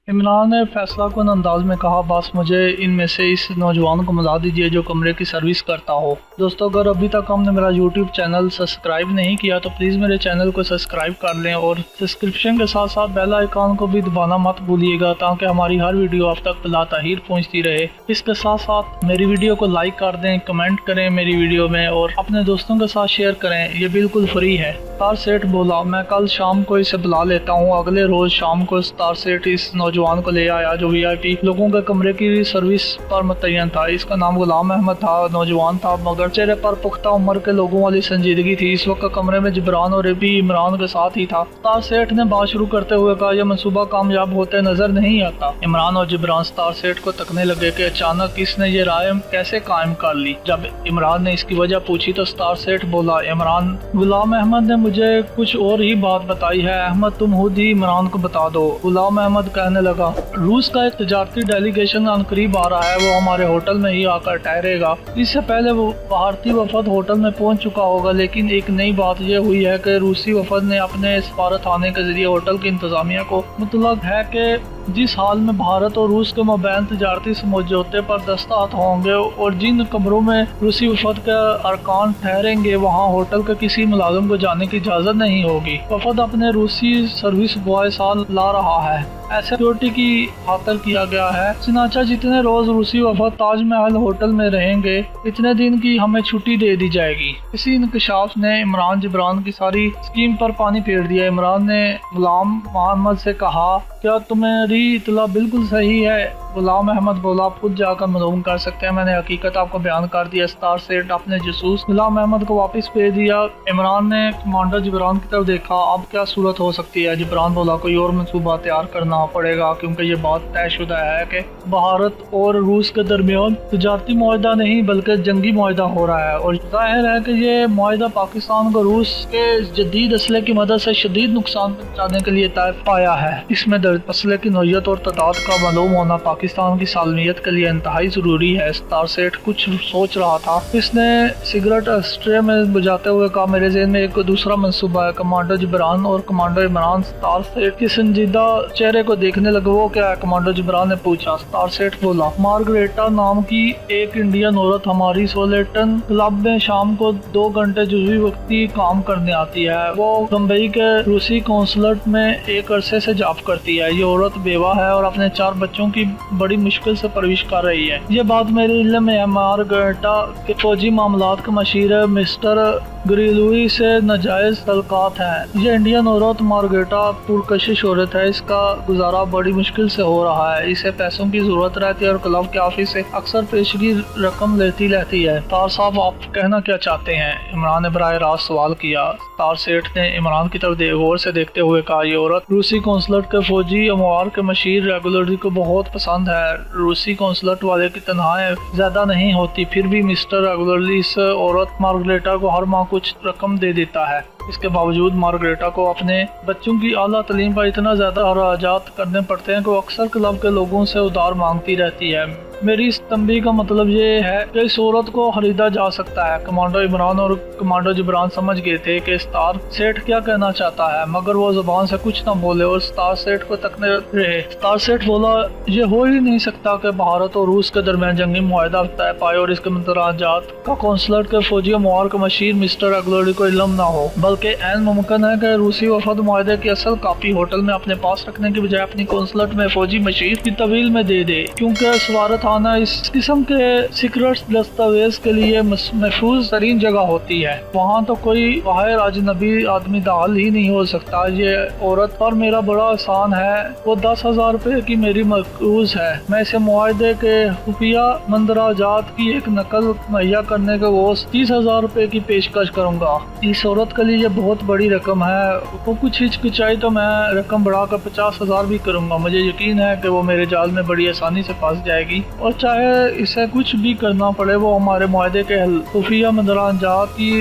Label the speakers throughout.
Speaker 1: इमरान ने फैसला कुन अंदाज में कहा, बस मुझे इनमें से इस नौजवान को मिला दीजिए जो कमरे की सर्विस करता हो। दोस्तों, अगर अभी तक हमने मेरा यूट्यूब चैनल सब्सक्राइब नहीं किया तो प्लीज़ मेरे चैनल को सब्सक्राइब कर लें और सब्सक्रिप्शन के साथ साथ बेल आइकन को भी दबाना मत भूलिएगा ताकि हमारी हर वीडियो आप तक बिलाताहीर पहुंचती रहे। इसके साथ साथ मेरी वीडियो को लाइक कर दें, कमेंट करें मेरी वीडियो में और अपने दोस्तों के साथ शेयर करें। ये बिल्कुल फ्री है। स्टार सेठ बोला, मैं कल शाम को इसे बुला लेता हूँ। अगले रोज शाम को स्टार सेठ इस नौजवान को ले आया जो वीआईपी लोगों के कमरे की सर्विस पर मुतय्यन था। इसका नाम गुलाम अहमद था। नौजवान था मगर चेहरे पर पुख्ता उम्र के लोगों वाली संजीदगी थी। इस वक्त कमरे में जिब्रान और भी इमरान के साथ ही था। स्टार सेठ ने बात शुरू करते हुए कहा, यह मनसूबा कामयाब होते नजर नहीं आता। इमरान और जिब्रान स्टार सेठ को तकने लगे कि अचानक इसने ये राय कैसे कायम कर ली। जब इमरान ने इसकी वजह पूछी तो स्टार सेठ बोला, इमरान, गुलाम अहमद ने मुझे कुछ और ही बात बताई है। अहमद, तुम खुद ही इमरान को बता दो। गुलाम अहमद कहने लगा, रूस का एक तजारती डेलीगेशन करीब आ रहा है। वो हमारे होटल में ही आकर ठहरेगा। इससे पहले वो भारतीय वफद होटल में पहुंच चुका होगा, लेकिन एक नई बात यह हुई है कि रूसी वफद ने अपने सफारत खाने के जरिए होटल की इंतजामिया को मुतलक है कि जिस हाल में भारत और रूस के मबैन तजारती समझौते पर दस्तखत होंगे और जिन कमरों में रूसी वफद के अरकान ठहरेंगे वहाँ होटल के किसी मुलाजिम को जाने की इजाज़त नहीं होगी। वफद अपने रूसी सर्विस बॉय साल ला रहा है। ऐसे सिक्योरिटी की खातर किया गया है। चनाचा जितने रोज रूसी वफद ताजमहल होटल में रहेंगे इतने दिन की हमें छुट्टी दे दी जाएगी। इसी इंकशाफ ने इमरान जिब्रान की सारी स्कीम पर पानी फेर दिया। इमरान ने गुलाम मोहम्मद से कहा, क्या तुम्हारी इतला बिल्कुल सही है? गुलाम अहमद बोला, आप खुद जाकर मालूम कर सकते हैं। मैंने हकीकत आपको बयान कर दिया। स्टार सेठ अपने जासूस गुलाम अहमद को वापस भेज दिया। इमरान ने कमांडर जिब्रान की तरफ देखा, अब क्या सूरत हो सकती है? जिब्रान बोला, कोई और मंसूबा तैयार करना पड़ेगा क्योंकि ये बात तयशुदा है कि भारत और रूस के दरमियान तजारती मुआहदा नहीं बल्कि जंगी मुआहदा हो रहा है और जाहिर है कि ये मुआहदा पाकिस्तान को रूस के जदीद असले की मदद से शदीद नुकसान पहुँचाने के लिए तय पाया है। इसमें असले की नौयत और तादाद का मालूम होना पाकिस्तान की सालमियत के लिए इंतहाई जरूरी है। स्टार सेठ कुछ सोच रहा था। इसने सिगरेट अस्ट्रे में बुझाते हुए कहा, मेरे ज़हन में एक दूसरा मंसूबा है। कमांडर जिब्रान और कमांडर इमरान स्टार सेठ के संजीदा चेहरे को देखने लगे। वो क्या है? कमांडर जिब्रान ने पूछा। स्टार सेठ बोला, मार्गरेटा नाम की एक इंडियन औरत हमारी सोलेटन क्लब में शाम को 2 घंटे जुज़वी वक्ती काम करने आती है। वो मुंबई के रूसी कौंसलेट में एक अरसे से जॉब करती है। ये औरत बेवा है और अपने 4 बच्चों की बड़ी मुश्किल से परवरिश कर रही है। ये बात मेरे इल्म में है। मार्गरेटा के फौजी मामलात का मशीर है मिस्टर ग्रिलुई से नाजायज तल्कात है। ये इंडियन औरत मार्गरेटा पुरकशिश औरत है। इसका गुजारा बड़ी मुश्किल से हो रहा है। इसे पैसों की जरूरत रहती है और क्लब के ऑफिस से अक्सर पेशगी रकम लेती रहती है। तार साहब, आप कहना क्या चाहते हैं? इमरान ने बराह रास्त सवाल किया। तार सेठ ने इमरान की तरफ गौर से देखते हुए कहा, ये औरत रूसी कौंसलट के फौजी अमवार के मशीर रेगुलरी को बहुत पसंद है। रूसी कौंसलट वाले की तनख्वाहें ज्यादा नहीं होती, फिर भी मिस्टर रेगुलरली इस औरत मार्गरेटा को हर माह कुछ रकम दे देता है। इसके बावजूद मार्गरेटा को अपने बच्चों की आला तालीम पर इतना ज्यादा अखराजात करने पड़ते हैं कि वो अक्सर क्लब के लोगों से उधार मांगती रहती है। मेरी इस तंबीह का मतलब ये है कि इस औरत को खरीदा जा सकता है। कमांडर इमरान और कमांडर जिब्रान समझ गए थे कि स्टार सेठ क्या कहना चाहता है, मगर वो जुबान से कुछ न बोले और स्टार सेठ को तकने रहे। स्टार सेठ बोला, ये हो ही नहीं सकता कि भारत और रूस के दरमियान जंगी मुआहदा तय पाए और इसके मंतराजात का कौंसलर के फौजी अमवार के मशीर मिस्टर रेगुलरी को इल्म न हो, बल्कि ऐन मुमकिन है कि रूसी वफद मुआहदे की असल कापी होटल में अपने पास रखने की बजाय अपनी कौंसलट में फौजी मशीर की तवील में दे दे, क्योंकि सवारत खाना इस किस्म के सीक्रेट दस्तावेज के लिए महफूज तरीन जगह होती है। वहाँ तो कोई बाहर अजनबी आदमी दाखिल ही नहीं हो सकता। ये औरत पर मेरा बड़ा एहसान है। वो 10,000 रुपए की मेरी मकरूज है। मैं इसे मुआहदे के खुफिया मंदराजात की एक नकल मुहैया करने के वो 30,000 रुपए की पेशकश करूँगा। इस औरत के लिए बहुत बड़ी रकम है। वो कुछ हिचकिचाई तो मैं रकम बढ़ाकर 50,000 भी करूँगा। मुझे यकीन है कि वो मेरे जाल में बड़ी आसानी से फंस जाएगी। और चाहे इसे कुछ भी करना पड़े वो हमारे मुआहदे के खुफिया मंदराजात की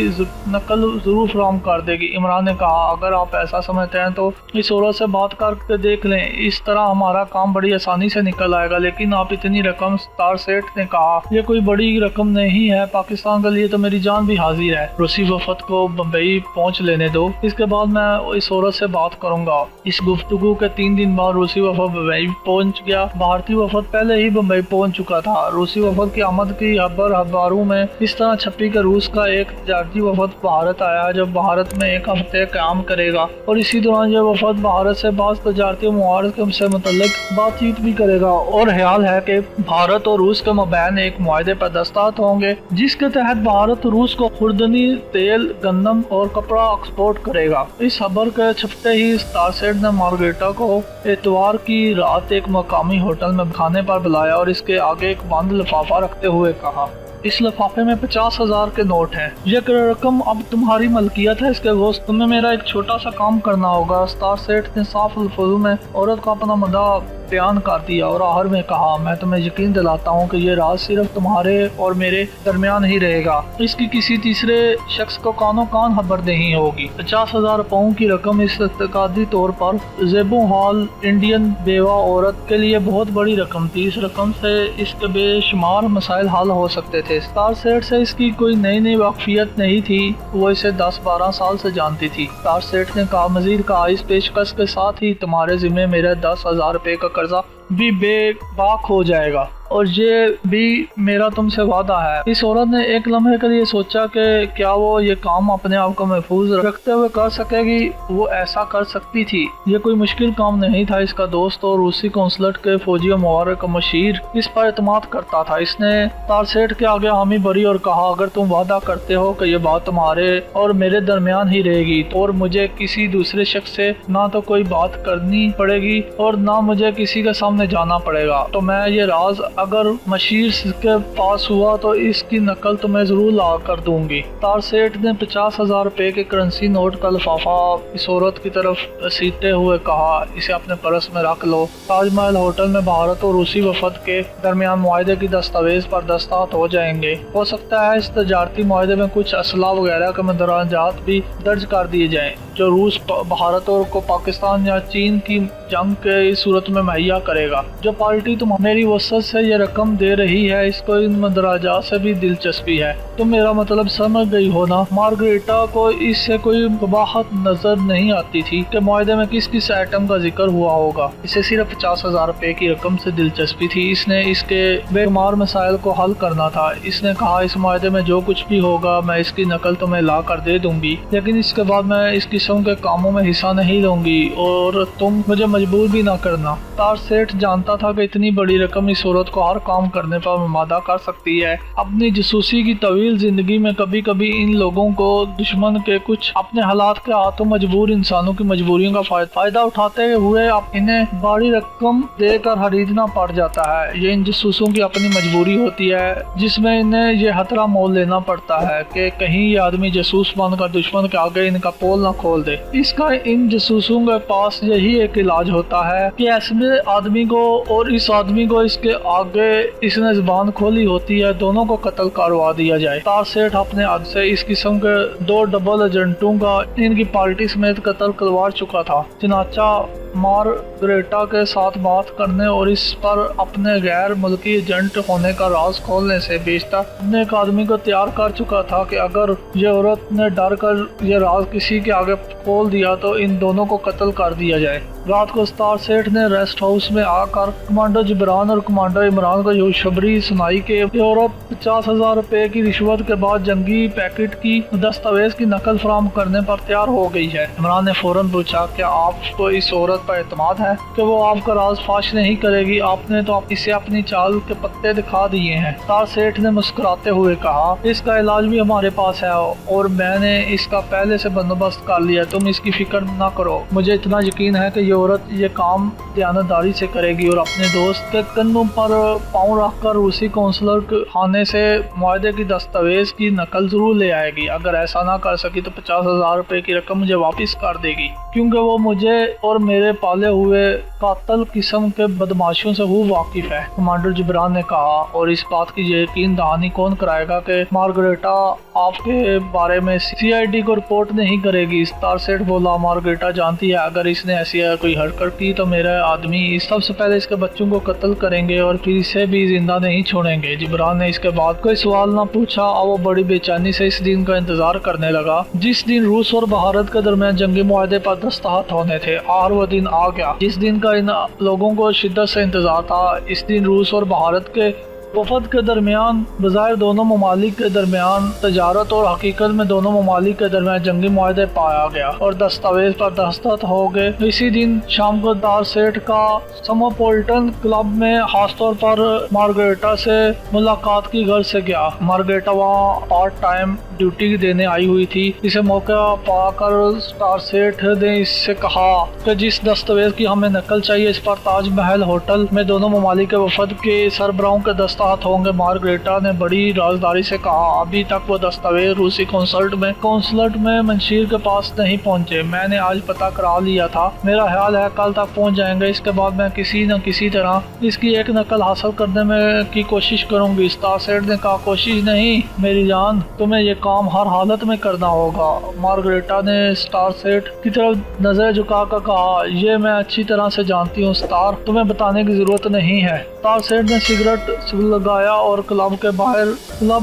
Speaker 1: नकल जरूर फराहम कर देगी। इमरान ने कहा, अगर आप ऐसा समझते हैं तो इस औरत से बात करके देख लें, इस तरह हमारा काम बड़ी आसानी से निकल आएगा। लेकिन आप इतनी रकम, तार सेठ ने कहा, यह कोई बड़ी रकम नहीं है, पाकिस्तान के लिए तो मेरी जान भी हाजिर है। रूसी वफद को बम्बई पहुंच लेने दो, इसके बाद मैं इस औरत से बात करूंगा। इस गुफ्तगू के 3 दिन बाद रूसी वफद बम्बई पहुंच गया। भारतीय वफद पहले ही बम्बई पहुंच चुका था। रूसी वफद की आमद की अखबारों में इस तरह छपी कि रूस का एक तजारती वफद भारत आया जब भारत में 1 हफ्ते काम करेगा, और इसी दौरान यह वफद भारत से बाज़ तजारती मुआहदे से मुतल्लिक बातचीत भी करेगा। और ख्याल है कि भारत और रूस के मबैन एक मुआहदे पर दस्तखत होंगे जिसके तहत भारत रूस को खुर्दनी, तेल, गंदम और कपड़ा एक्सपोर्ट करेगा। इस खबर के छपते ही स्टार सेठ ने मार्गरेटा को इतवार की रात एक मकामी होटल में खाने पर बुलाया और इसके आगे एक बंद लिफाफा रखते हुए कहा, इस लिफाफे में 50,000 के नोट हैं। यह रकम अब तुम्हारी मलकियत है। इसके गोश्त तुम्हें मेरा एक छोटा सा काम करना होगा। स्टार सेठ ने साफ लफ्ज़ों में औरत का अपना मुद्दा बयान कर दिया और आखिर में कहा, मैं तुम्हें यकीन दिलाता हूँ कि ये राज सिर्फ तुम्हारे और मेरे दरमियान ही रहेगा। इसकी किसी तीसरे शख्स को कानो कान खबर नहीं होगी। 50,000 पाउंड की रकम इस इत्तेकादी तौर पर ज़ेबो हाल इंडियन बेवा औरत के लिए बहुत बड़ी रकम थी। इस रकम से इसके बेशुमार मसाइल हल हो सकते थे। स्टार सेठ से इसकी कोई नई वाकफियत नहीं थी, वो इसे 10-12 साल से जानती थी। स्टार सेठ ने कहा, मजीद कहा, इस पेशकश के साथ ही तुम्हारे जिम्मे मेरे 10,000 रुपए का कर्जा भी बेबाक हो जाएगा और ये भी मेरा तुमसे वादा है। इस औरत ने एक लम्हे के लिए सोचा कि क्या वो ये काम अपने आप को महफूज रखते हुए कर सकेगी। वो ऐसा कर सकती थी, ये कोई मुश्किल काम नहीं था। इसका दोस्त और रूसी कौंसलेट के फौजी मुआरे का मशीर इस पर एतमाद करता था। इसने स्टार सेठ के आगे हामी भरी और कहा, अगर तुम वादा करते हो कि ये बात तुम्हारे और मेरे दरमियान ही रहेगी और मुझे किसी दूसरे शख्स से ना तो कोई बात करनी पड़ेगी और ना मुझे किसी के सामने जाना पड़ेगा, तो मैं ये राज अगर मशीर के पास हुआ तो इसकी नकल तुम्हें जरूर ला कर दूंगी। स्टार सेठ ने 50,000 रुपए के करेंसी नोट का लिफाफा इस औरत की तरफ सीते हुए कहा, इसे अपने पर्स में रख लो। ताजमहल होटल में भारत और रूसी वफद के दरमियान मुआहदे की दस्तावेज पर दस्तखत हो जाएंगे। हो सकता है इस तजारती मुआहदे में कुछ असला वगैरह के मंदराजात भी दर्ज कर दिए जाएं जो रूस भारत और को पाकिस्तान या चीन की जंग के इस सूरत में मुहैया करेगा। जो पार्टी तुम मेरी वसत से ये रकम दे रही है, इसको इन मंदराजात से भी दिलचस्पी है। तुम मेरा मतलब समझ गई हो ना। मार्गरेटा को इससे कोई कबाहत नजर नहीं आती थी कि मुआहदे में किस किस आइटम का जिक्र हुआ होगा। इसे सिर्फ 50,000 रुपए की रकम से दिलचस्पी थी। इसने इसके बेशुमार मसाइल को हल करना था। इसने कहा, इस मुआहदे में जो कुछ भी होगा मैं इसकी नकल तुम्हें ला कर दे दूंगी, लेकिन इसके बाद मैं इस किस्म के कामों में हिस्सा नहीं लूंगी और तुम मुझे मजबूर भी ना करना। स्टार सेठ जानता था कि इतनी बड़ी रकम इस औरत को हर काम करने पर मादा कर सकती है। अपनी जसूसी की तवील जिंदगी में कभी कभी इन लोगों को दुश्मन के कुछ अपने हालात के हाथों मजबूर इंसानों की मजबूरियों का फायदा उठाते हुए इन्हें बड़ी रकम देकर खरीदना पड़ जाता है। ये इन जसूसों की अपनी मजबूरी होती है जिसमें इन्हें ये खतरा मोल लेना पड़ता है कि कहीं ये आदमी जसूस बनकर दुश्मन के आगे इनका पोल न खोल दे। इसका इन जसूसों के पास यही एक इलाज होता है कि ऐसे आदमी को और इस आदमी को इसके आगे इसने जुबान खोली होती है, दोनों को कत्ल करवा दिया जाए। स्टार सेठ अपने हद से इस किस्म के 2 डबल एजेंटों का इनकी पार्टी समेत कत्ल करवा चुका था। चनाचा मार्गरेटा के साथ बात करने और इस पर अपने गैर मुल्की एजेंट होने का राज खोलने से बेशतर अपने एक आदमी को तैयार कर चुका था कि अगर ये औरत ने डर कर ये राज किसी के आगे खोल दिया तो इन दोनों को कत्ल कर दिया जाए। रात को स्टार सेठ ने रेस्ट हाउस में आकर कमांडर जिब्रान और कमांडर इमरान को खुशखबरी सुनाई कि ये औरत 50,000 रुपए की रिश्वत के बाद जंगी पैकेट की दस्तावेज की नकल फराहम करने पर तैयार हो गई है। इमरान ने फौरन पूछा, क्या आपको इस औरत पर एतमाद है कि वो आपका राज फाश नहीं करेगी? आपने तो इसे अपनी चाल के पत्ते दिखा दिए हैं। स्टार सेठ ने मुस्कुराते हुए कहा, इसका इलाज भी हमारे पास है और मैंने इसका पहले से बंदोबस्त कर लिया, तुम इसकी फिक्र न करो। मुझे इतना यकीन है कि ये औरत ये काम दयानतदारी से करेगी और अपने दोस्त के कंधों पर पाँव रखकर रूसी कौंसलर के खाने से मुआहदे की दस्तावेज की नकल जरूर ले आएगी। अगर ऐसा ना कर सकी तो 50,000 रुपए की रकम मुझे वापस कर देगी, क्योंकि वो मुझे और मेरे पाले हुए कातल किस्म के बदमाशों से वो वाकिफ है, कमांडर जिब्रान ने कहा। और इस बात की यकीन दहानी कौन कराएगा कि मार्गरेटा आपके बारे में CID को रिपोर्ट नहीं करेगी। स्टारसेट बोला, मार्गरेटा जानती है अगर इसने ऐसी कोई हरकत की तो मेरे आदमी सबसे पहले इसके बच्चों को कत्ल करेंगे और फिर इसे भी जिंदा नहीं छोड़ेंगे। जिब्रान ने इसके बाद कोई सवाल ना पूछा और वो बड़ी बेचैनी से इस दिन का इंतजार करने लगा जिस दिन रूस और भारत के दरमियान जंगी मुआहदे पर दस्तखत होने थे। और वो दिन आ गया जिस दिन का इन लोगों को शिद्दत से इंतजार था। इस दिन रूस और भारत के वफद के दरमियान बज़ाहिर दोनों ममालिक के दरमियान तजारत और हकीकत में दोनों ममालिक के दरमियान जंगी मुआहदे पाया गया और दस्तावेज पर दस्तखत हो गए। इसी दिन शाम को स्टारसेट का समोपोलिटन क्लब में खासतौर पर मार्गरेटा से मुलाकात की घर से गया। मार्गरेटा वहाँ पार्ट टाइम ड्यूटी देने आई हुई थी। इसे मौका पाकर स्टारसेट ने इससे कहा कि जिस दस्तावेज की हमें नकल चाहिए इस पर ताजमहल होटल में दोनों ममालिक के वफद के सरबराहों के दस्तखत होंगे। मार्गरेटा ने बड़ी राजदारी से कहा, अभी तक वो दस्तावेज रूसी कौंसलट में मंशीर के पास नहीं पहुंचे। मैंने आज पता करा लिया था, मेरा ख्याल है कल तक पहुंच जाएंगे। इसके बाद मैं किसी न किसी तरह इसकी एक नकल हासिल करने में की कोशिश करूंगी। स्टारसेट ने कहा, कोशिश नहीं मेरी जान, तुम्हें ये काम हर हालत में करना होगा। मार्गरेटा ने स्टारसेट की तरफ नजर झुकाकर कहा, ये मैं अच्छी तरह से जानती हूँ स्टार, तुम्हें बताने की जरूरत नहीं है। स्टारसेट ने सिगरेट लगाया और क्लब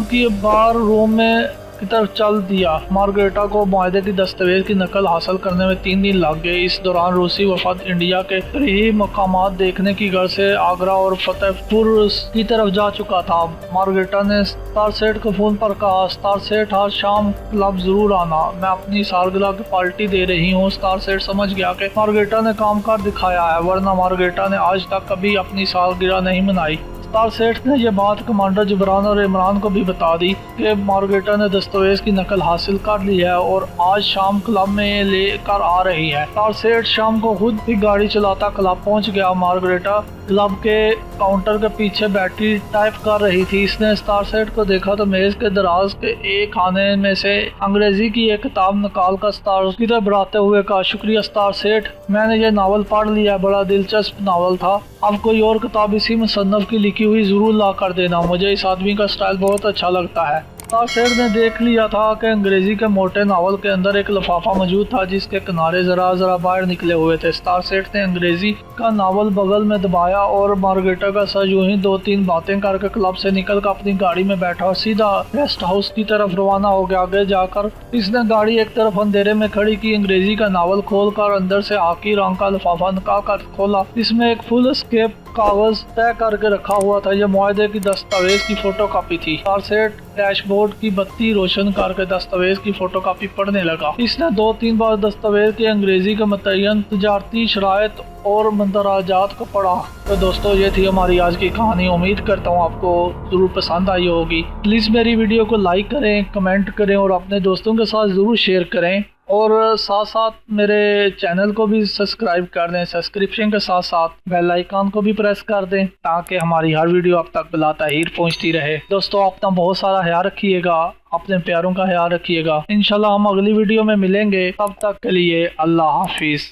Speaker 1: की बार रूम में की तरफ चल दिया। मार्गरेटा को मुआहदे की दस्तावेज की नकल हासिल करने में 3 दिन लग गए। इस दौरान रूसी वफद इंडिया के तरीही मकामात देखने की घर से आगरा और फतेहपुर की तरफ जा चुका था। मार्गरेटा ने स्टारसेट को फोन पर कहा, स्टारसेट आज शाम क्लब जरूर आना, मैं अपनी सालगिरह की पार्टी दे रही हूँ। स्टारसेट समझ गया कि मार्गरेटा ने काम कर दिखाया है, वरना मार्गरेटा ने आज तक कभी अपनी सालगिरह नहीं मनाई। स्टारसेट ने यह बात कमांडर जिब्रान और इमरान को भी बता दी कि मार्गरेटा ने दस्तावेज की नकल हासिल कर ली है और आज शाम क्लब में लेकर आ रही है। स्टारसेट शाम को खुद भी गाड़ी चलाता क्लब पहुंच गया। मार्गरेटा क्लब के काउंटर के पीछे बैठी टाइप कर रही थी। इसने स्टारसेट को देखा तो मेज के दराज के एक खाने में से अंग्रेजी की एक किताब निकाल कर स्टार की तरफ बढ़ाते हुए कहा, शुक्रिया स्टारसेट, मैंने ये नावल पढ़ लिया, बड़ा दिलचस्प नावल था। अब कोई और किताब इसी मुसन्नफ की लिखी हुई जरूर ला कर देना, मुझे इस आदमी का स्टाइल बहुत अच्छा लगता है। स्टारसेट ने देख लिया था कि अंग्रेजी के मोटे नावल के अंदर एक लिफाफा मौजूद था जिसके किनारे जरा बाहर निकले हुए थे। स्टारसेट ने अंग्रेजी का नावल बगल में दबाया और मार्गरेटा का सर यूं ही 2-3 बातें करके क्लब से निकलकर अपनी गाड़ी में बैठा और सीधा रेस्ट हाउस की तरफ रवाना हो गया। आगे जाकर इसने गाड़ी एक तरफ अंधेरे में खड़ी की, अंग्रेजी का नावल खोलकर अंदर से आकी रंग का लिफाफा निकाल कर खोला। इसमें एक फुल स्केप कागज तय करके रखा हुआ था। यह मुआहदे की दस्तावेज की फोटोकॉपी थी। स्टारसेट डैशबोर्ड की बत्ती रोशन करके दस्तावेज की फोटोकॉपी पढ़ने लगा। इसने 2-3 बार दस्तावेज के अंग्रेजी के मुतय्यन तजारती शराइत और मंदराजात को पढ़ा। तो दोस्तों, ये थी हमारी आज की कहानी। उम्मीद करता हूँ आपको जरूर पसंद आई होगी। प्लीज़ मेरी वीडियो को लाइक करें, कमेंट करें और अपने दोस्तों के साथ ज़रूर शेयर करें और साथ साथ मेरे चैनल को भी सब्सक्राइब कर दें। सब्सक्रिप्शन के साथ साथ बेल आइकन को भी प्रेस कर दें ताकि हमारी हर वीडियो आप तक बिलाताहीर पहुंचती रहे। दोस्तों, अपना बहुत सारा ख्याल रखिएगा, अपने प्यारों का ख्याल रखिएगा। इंशाल्लाह हम अगली वीडियो में मिलेंगे, तब तक के लिए अल्लाह हाफिज।